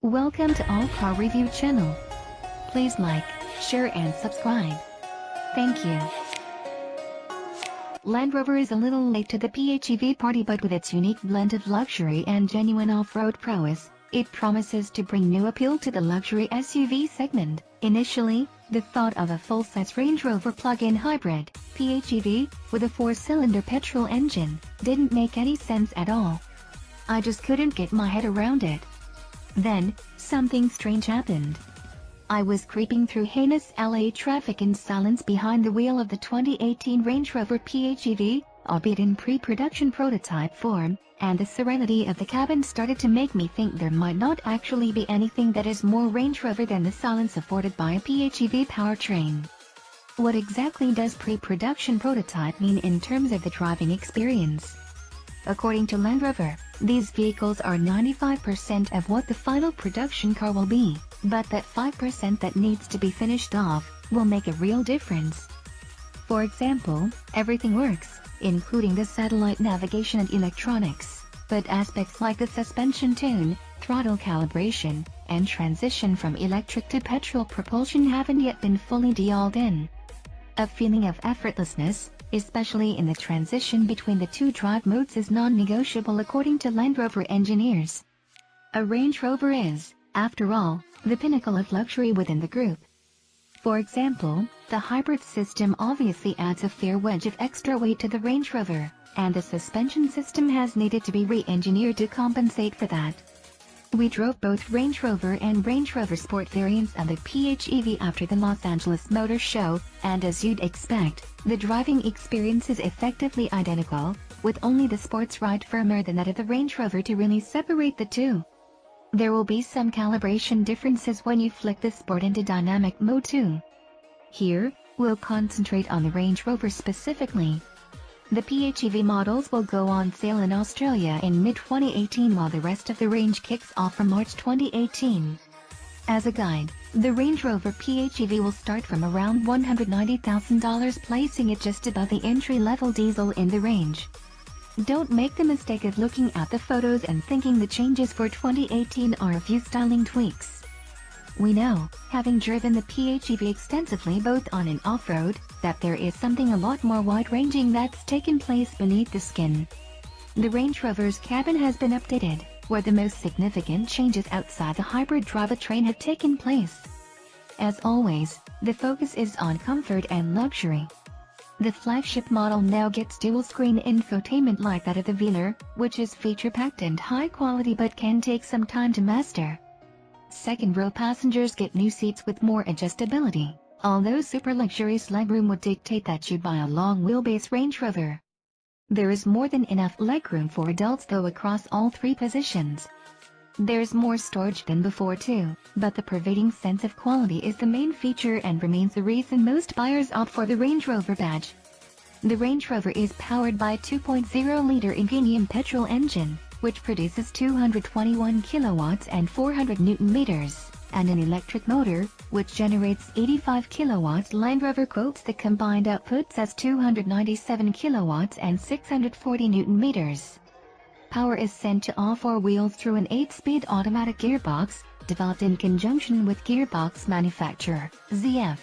Welcome to All Car Review channel. Please like, share and subscribe. Thank you. Land Rover is a little late to the PHEV party, but with its unique blend of luxury and genuine off-road prowess, it promises to bring new appeal to the luxury SUV segment. Initially, the thought of a full-size Range Rover plug-in hybrid PHEV with a 4-cylinder petrol engine didn't make any sense at all. I just couldn't get my head around it. Then, something strange happened. I was creeping through heinous LA traffic in silence behind the wheel of the 2018 Range Rover PHEV, albeit in pre-production prototype form, and the serenity of the cabin started to make me think there might not actually be anything that is more Range Rover than the silence afforded by a PHEV powertrain. What exactly does pre-production prototype mean in terms of the driving experience? According to Land Rover, these vehicles are 95% of what the final production car will be, but that 5% that needs to be finished off will make a real difference. For example, everything works, including the satellite navigation and electronics, but aspects like the suspension tune, throttle calibration, and transition from electric to petrol propulsion haven't yet been fully dialed in. A feeling of effortlessness, especially in the transition between the two drive modes, is non-negotiable according to Land Rover engineers. A Range Rover is, after all, the pinnacle of luxury within the group. For example, the hybrid system obviously adds a fair wedge of extra weight to the Range Rover, and the suspension system has needed to be re-engineered to compensate for that. We drove both Range Rover and Range Rover Sport variants of the PHEV after the Los Angeles Motor Show, and as you'd expect, the driving experience is effectively identical, with only the sports ride firmer than that of the Range Rover to really separate the two. There will be some calibration differences when you flick the Sport into dynamic mode too. Here, we'll concentrate on the Range Rover specifically. The PHEV models will go on sale in Australia in mid-2018, while the rest of the range kicks off from March 2018. As a guide, the Range Rover PHEV will start from around $190,000, placing it just above the entry-level diesel in the range. Don't make the mistake of looking at the photos and thinking the changes for 2018 are a few styling tweaks. We know, having driven the PHEV extensively both on and off-road, that there is something a lot more wide-ranging that's taken place beneath the skin. The Range Rover's cabin has been updated, where the most significant changes outside the hybrid drivetrain have taken place. As always, the focus is on comfort and luxury. The flagship model now gets dual-screen infotainment like that of the Velar, which is feature-packed and high-quality but can take some time to master. Second-row passengers get new seats with more adjustability, although super luxurious legroom would dictate that you buy a long-wheelbase Range Rover. There is more than enough legroom for adults though across all three positions. There's more storage than before too, but the pervading sense of quality is the main feature and remains the reason most buyers opt for the Range Rover badge. The Range Rover is powered by a 2.0-liter Ingenium petrol engine, which produces 221 kilowatts and 400 Newton-meters, and an electric motor, which generates 85 kilowatts. Land Rover quotes the combined outputs as 297 kilowatts and 640 Newton-meters. Power is sent to all four wheels through an 8-speed automatic gearbox, developed in conjunction with gearbox manufacturer, ZF.